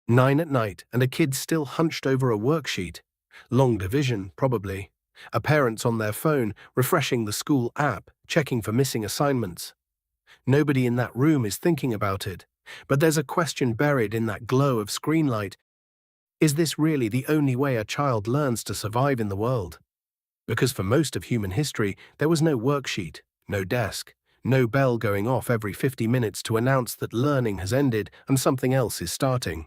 9 at night and a kid still hunched over a worksheet. Long division, probably. A parent's on their phone, refreshing the school app, checking for missing assignments. Nobody in that room is thinking about it, but there's a question buried in that glow of screen light. Is this really the only way a child learns to survive in the world? Because for most of human history, there was no worksheet, no desk, no bell going off every 50 minutes to announce that learning has ended and something else is starting.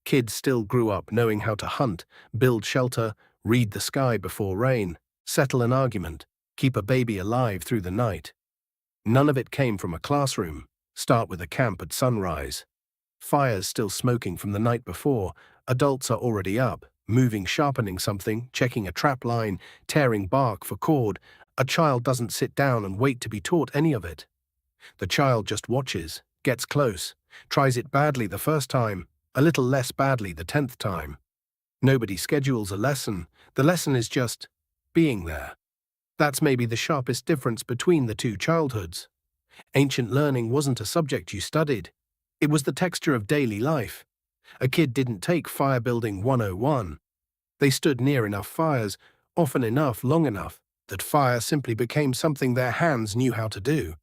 Kids still grew up knowing how to hunt, build shelter, read the sky before rain, settle an argument, keep a baby alive through the night. None of it came from a classroom. Start with a camp at sunrise. Fires still smoking from the night before, adults are already up, moving, sharpening something, checking a trap line, tearing bark for cord. A child doesn't sit down and wait to be taught any of it. The child just watches, gets close, tries it badly the first time, a little less badly the 10th time. Nobody schedules a lesson. The lesson is just being there. That's maybe the sharpest difference between the two childhoods. Ancient learning wasn't a subject you studied. It was the texture of daily life. A kid didn't take Fire Building 101. They stood near enough fires, often enough, long enough, that fire simply became something their hands knew how to do.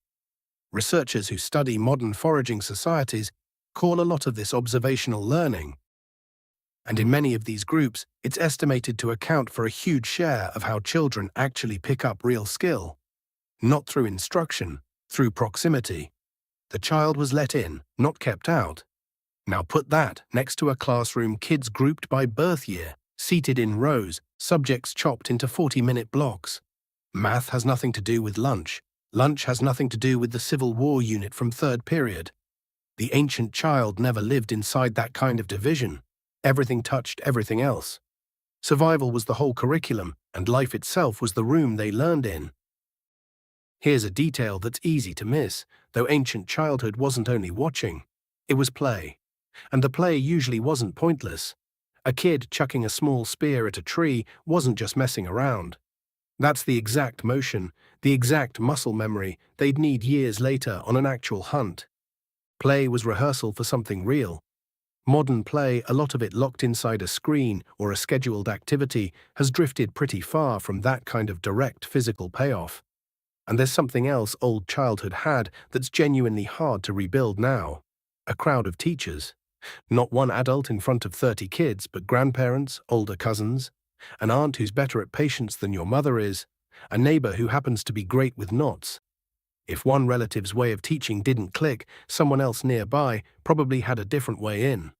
Researchers who study modern foraging societies call a lot of this observational learning. And in many of these groups, it's estimated to account for a huge share of how children actually pick up real skill. Not through instruction, through proximity. The child was let in, not kept out. Now put that next to a classroom, kids grouped by birth year, seated in rows, subjects chopped into 40-minute blocks. Math has nothing to do with lunch. Lunch has nothing to do with the Civil War unit from third period. The ancient child never lived inside that kind of division. Everything touched everything else. Survival was the whole curriculum, and life itself was the room they learned in. Here's a detail that's easy to miss, though ancient childhood wasn't only watching. It was play. And the play usually wasn't pointless. A kid chucking a small spear at a tree wasn't just messing around. That's the exact motion, the exact muscle memory they'd need years later on an actual hunt. Play was rehearsal for something real. Modern play, a lot of it locked inside a screen or a scheduled activity, has drifted pretty far from that kind of direct physical payoff. And there's something else old childhood had that's genuinely hard to rebuild now. A crowd of teachers. Not one adult in front of 30 kids, but grandparents, older cousins, an aunt who's better at patience than your mother is, a neighbor who happens to be great with knots. If one relative's way of teaching didn't click, someone else nearby probably had a different way in.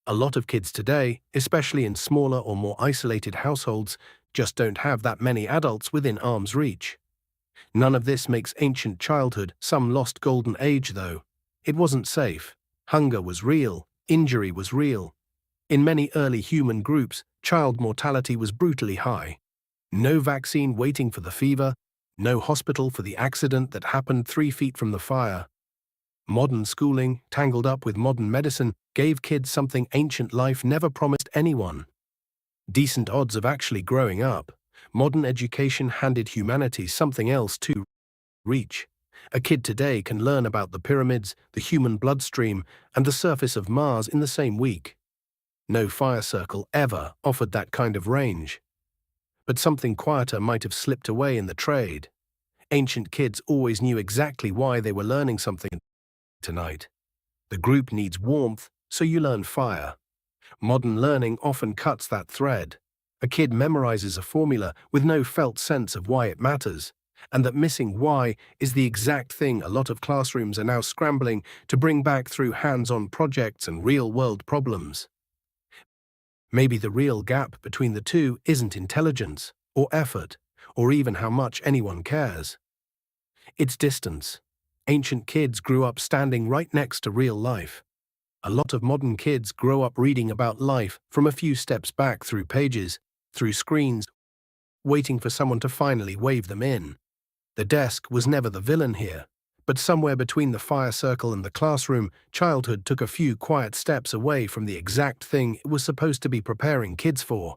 A lot of kids today, especially in smaller or more isolated households, just don't have that many adults within arm's reach. None of this makes ancient childhood some lost golden age, though. It wasn't safe. Hunger was real. Injury was real. In many early human groups, child mortality was brutally high. No vaccine waiting for the fever, no hospital for the accident that happened 3 feet from the fire. Modern schooling, tangled up with modern medicine, gave kids something ancient life never promised anyone. Decent odds of actually growing up. Modern education handed humanity something else to reach. A kid today can learn about the pyramids, the human bloodstream, and the surface of Mars in the same week. No fire circle ever offered that kind of range. But something quieter might have slipped away in the trade. Ancient kids always knew exactly why they were learning something tonight. The group needs warmth, so you learn fire. Modern learning often cuts that thread. A kid memorizes a formula with no felt sense of why it matters, and that missing why is the exact thing a lot of classrooms are now scrambling to bring back through hands-on projects and real-world problems. Maybe the real gap between the two isn't intelligence, or effort, or even how much anyone cares. It's distance. Ancient kids grew up standing right next to real life. A lot of modern kids grow up reading about life from a few steps back through pages, through screens, waiting for someone to finally wave them in. The desk was never the villain here, but somewhere between the fire circle and the classroom, childhood took a few quiet steps away from the exact thing it was supposed to be preparing kids for.